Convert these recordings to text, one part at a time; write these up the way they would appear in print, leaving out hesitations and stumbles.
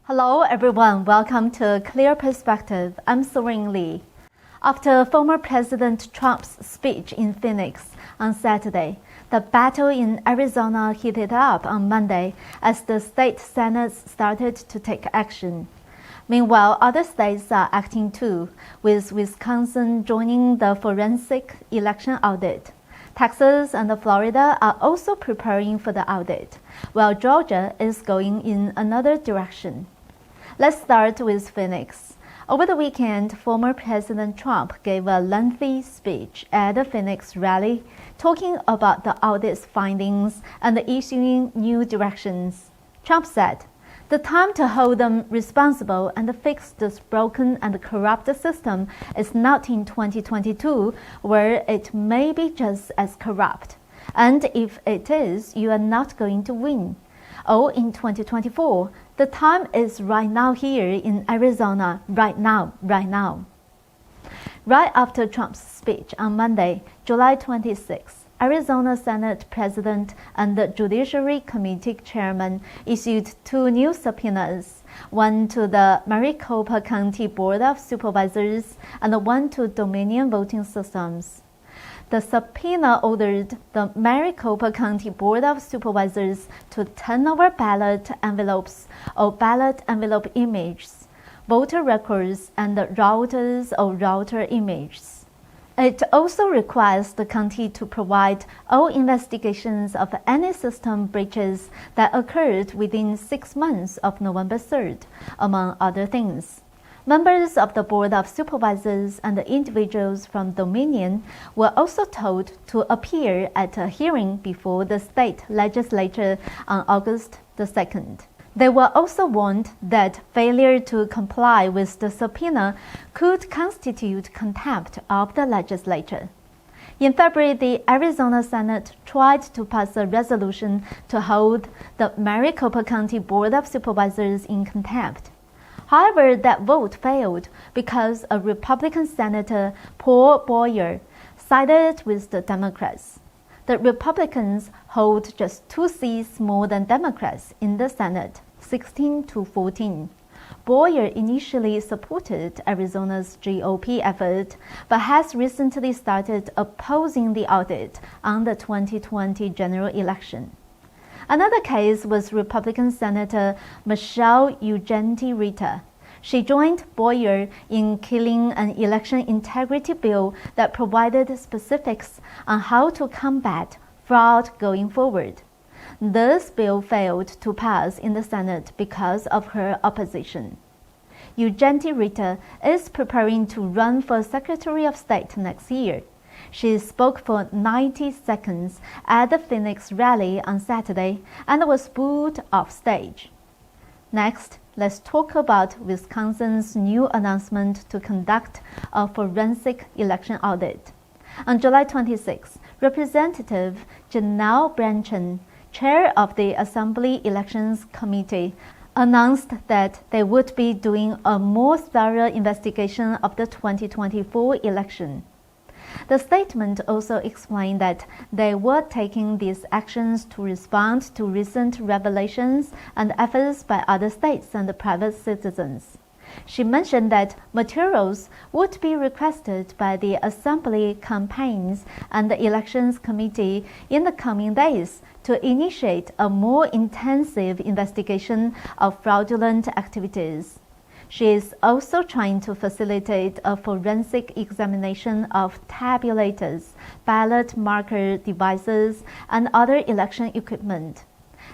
Hello everyone, welcome to Clear Perspective. I'm Serene. After former President Trump's speech in Phoenix on Saturday, the battle in Arizona heated up on Monday as the state senates started to take action. Meanwhile, other states are acting too, with Wisconsin joining the forensic election audit. Texas and Florida are also preparing for the audit, while Georgia is going in another direction. Let's start with Phoenix. Over the weekend, former President Trump gave a lengthy speech at the Phoenix rally, talking about the audit's findings and issuing new directions. Trump said, "The time to hold them responsible and fix this broken and corrupt system is not in 2022, where it may be just as corrupt. And if it is, you are not going to win. Or in 2024, the time is right now here in Arizona, right now. Right after Trump's speech on Monday, July 26, Arizona Senate President and the Judiciary Committee Chairman issued two new subpoenas, one to the Maricopa County Board of Supervisors and one to Dominion Voting Systems. The subpoena ordered the Maricopa County Board of Supervisors to turn over ballot envelopes or ballot envelope images, voter records, and routers or router images. It also requires the county to provide all investigations of any system breaches that occurred within 6 months of November 3rd, among other things. Members of the Board of Supervisors and individuals from Dominion were also told to appear at a hearing before the state legislature on August 2nd. They were also warned that failure to comply with the subpoena could constitute contempt of the legislature. In February, the Arizona Senate tried to pass a resolution to hold the Maricopa County Board of Supervisors in contempt. However, that vote failed because a Republican Senator, Paul Boyer, sided with the Democrats. The Republicans hold just 2 seats more than Democrats in the Senate, 16-14. Boyer initially supported Arizona's GOP effort, but has recently started opposing the audit on the 2020 general election. Another case was Republican Senator Michelle Ugenti-Rita. She joined Boyer in killing an election integrity bill that provided specifics on how to combat fraud going forward. This bill failed to pass in the Senate because of her opposition. Ugenti-Rita is preparing to run for Secretary of State next year. She spoke for 90 seconds at the Phoenix rally on Saturday and was booed off stage. Next, let's talk about Wisconsin's new announcement to conduct a forensic election audit. On July 26, Representative Janelle Branchen, chair of the Assembly Elections Committee, announced that they would be doing a more thorough investigation of the 2024 election. The statement also explained that they were taking these actions to respond to recent revelations and efforts by other states and private citizens. She mentioned that materials would be requested by the Assembly Campaigns and the Elections Committee in the coming days to initiate a more intensive investigation of fraudulent activities. She is also trying to facilitate a forensic examination of tabulators, ballot marker devices, and other election equipment.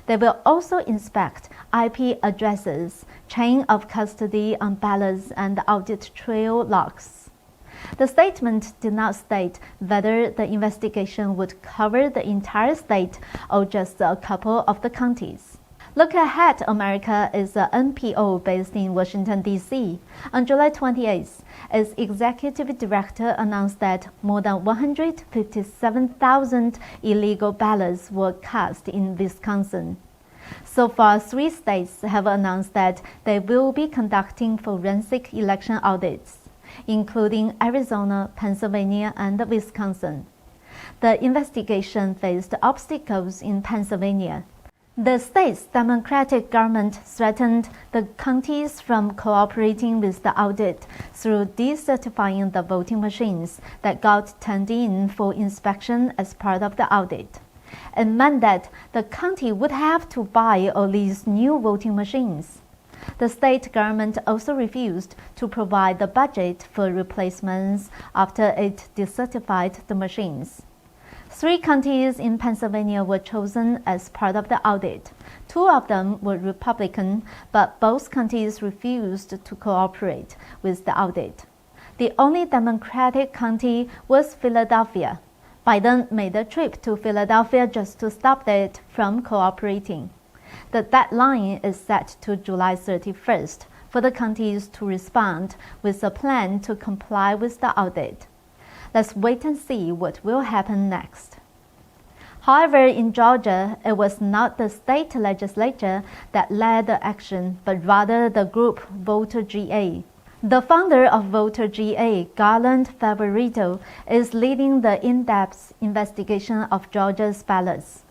They will also inspect IP addresses, chain of custody on ballots, and audit trail logs. The statement did not state whether the investigation would cover the entire state or just a couple of the counties. Look Ahead America is an NPO based in Washington, D.C. On July 28th, its executive director announced that more than 157,000 illegal ballots were cast in Wisconsin. So far, 3 states have announced that they will be conducting forensic election audits, including Arizona, Pennsylvania, and Wisconsin. The investigation faced obstacles in Pennsylvania. The state's Democratic government threatened the counties from cooperating with the audit through decertifying the voting machines that got turned in for inspection as part of the audit. It meant that the county would have to buy or lease new voting machines. The state government also refused to provide the budget for replacements after it decertified the machines. 3 counties in Pennsylvania were chosen as part of the audit. 2 of them were Republican, but both counties refused to cooperate with the audit. The only Democratic county was Philadelphia. Biden made a trip to Philadelphia just to stop it from cooperating. The deadline is set to July 31st for the counties to respond with a plan to comply with the audit. Let's wait and see what will happen next. However, in Georgia, it was not the state legislature that led the action, but rather the group Voter GA. The founder of Voter GA, Garland Favorito, is leading the in-depth investigation of Georgia's ballots.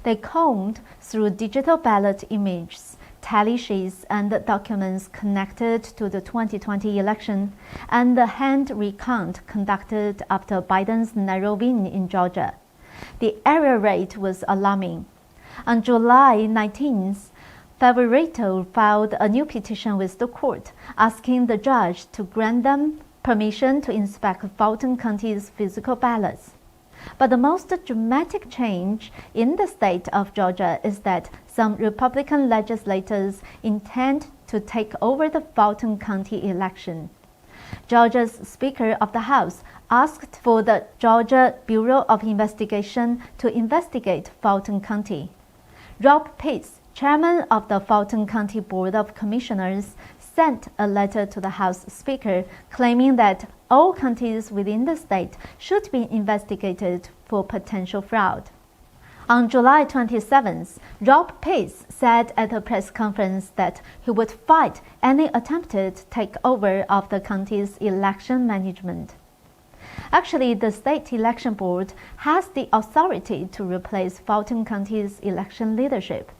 They combed through digital ballot images, tally sheets, and documents connected to the 2020 election, and the hand recount conducted after Biden's narrow win in Georgia. The error rate was alarming. On July 19th, Favorito filed a new petition with the court, asking the judge to grant them permission to inspect Fulton County's physical ballots. But the most dramatic change in the state of Georgia is that some Republican legislators intend to take over the Fulton County election. Georgia's Speaker of the House asked for the Georgia Bureau of Investigation to investigate Fulton County. Rob Pitts, chairman of the Fulton County Board of Commissioners, sent a letter to the House Speaker claiming that all counties within the state should be investigated for potential fraud. On July 27th, Rob Pitts said at a press conference that he would fight any attempted takeover of the county's election management. Actually, the state election board has the authority to replace Fulton County's election leadership.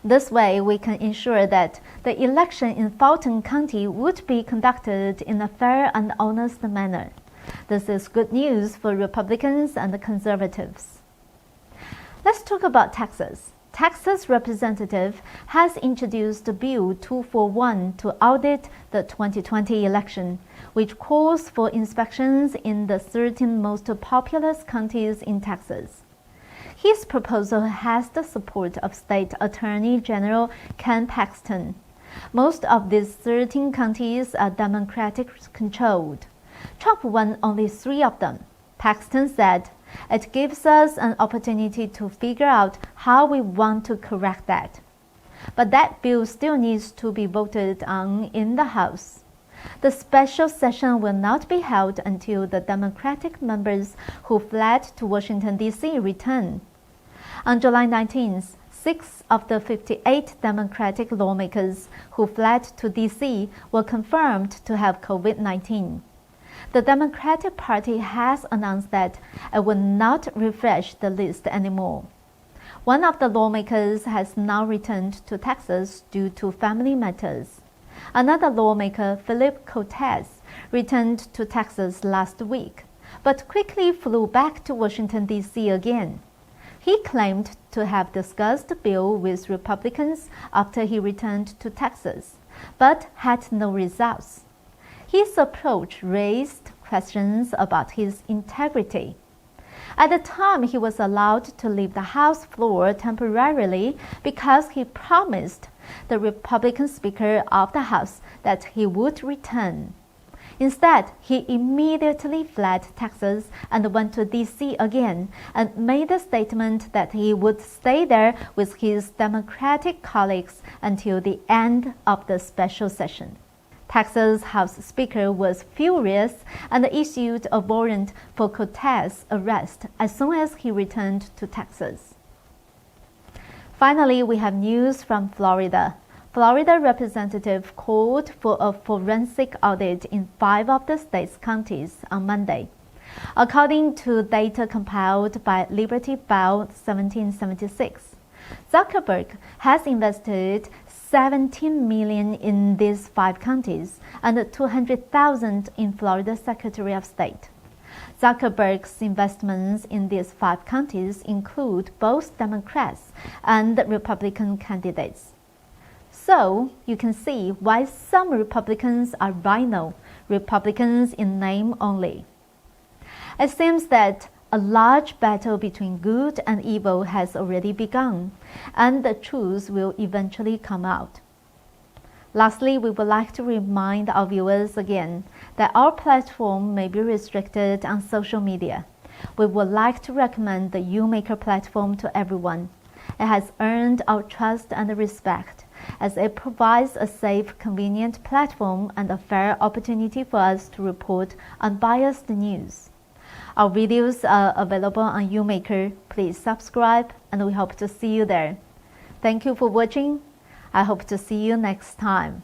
This way, we can ensure that the election in Fulton County would be conducted in a fair and honest manner. This is good news for Republicans and conservatives. Let's talk about Texas. Texas representative has introduced Bill 241 to audit the 2020 election, which calls for inspections in the 13 most populous counties in Texas. His proposal has the support of State Attorney General Ken Paxton. Most of these 13 counties are Democratic-controlled. Trump won only 3 of them. Paxton said, "It gives us an opportunity to figure out how we want to correct that." But that bill still needs to be voted on in the House. The special session will not be held until the Democratic members who fled to Washington, D.C. return. On July 19th, 6 of the 58 Democratic lawmakers who fled to D.C. were confirmed to have COVID-19. The Democratic Party has announced that it will not refresh the list anymore. One of the lawmakers has now returned to Texas due to family matters. Another lawmaker, Philip Cortez, returned to Texas last week, but quickly flew back to Washington, D.C. again. He claimed to have discussed the bill with Republicans after he returned to Texas, but had no results. His approach raised questions about his integrity. At the time, he was allowed to leave the House floor temporarily because he promised the Republican Speaker of the House that he would return. Instead, he immediately fled Texas and went to D.C. again and made a statement that he would stay there with his Democratic colleagues until the end of the special session. Texas House Speaker was furious and issued a warrant for Cortez's arrest as soon as he returned to Texas. Finally, we have news from Florida. Florida representative called for a forensic audit in 5 of the state's counties on Monday. According to data compiled by Liberty Bell 1776, Zuckerberg has invested 17 million in these 5 counties and 200,000 in Florida Secretary of State. Zuckerberg's investments in these 5 counties include both Democrats and Republican candidates. So, you can see why some Republicans are rhino, Republicans in name only. It seems that a large battle between good and evil has already begun, and the truth will eventually come out. Lastly, we would like to remind our viewers again that our platform may be restricted on social media. We would like to recommend the YouMaker platform to everyone. It has earned our trust and respect, as it provides a safe, convenient platform and a fair opportunity for us to report unbiased news. Our videos are available on YouMaker. Please subscribe, and we hope to see you there. Thank you for watching. I hope to see you next time.